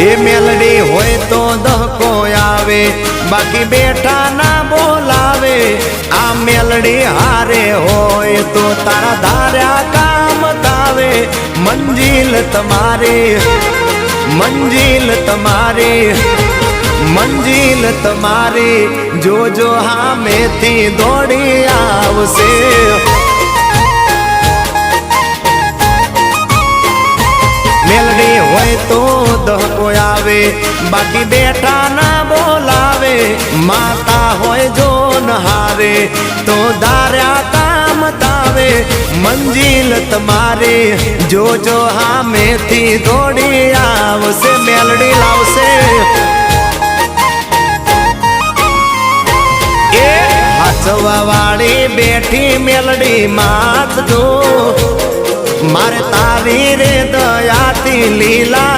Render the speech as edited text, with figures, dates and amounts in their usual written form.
એ મેલડી હોય તો દહકો આવે, બાકી બેઠા ના બોલાવે। આ મેલડી હારે હોય તો તારા ધાર્યા કામ થાવે। મંજિલ તમારી, મંજિલ તમારી, મંજિલ તમારી જોજો હામેથી દોડી આવશે। મેલડી હોય તો દહકો આવે, બાકી બેઠા ના બોલાવે। માતા હોય જો નહારે તો ધાર્યા કામ થાવે। મંજિલ તમારી જોજો હામેથી દોડી આવશે। મેલડી લાવશે એ હાચવા વાળી બેઠી મેલડી માત જો, મારે તારી રે દયાથી લીલા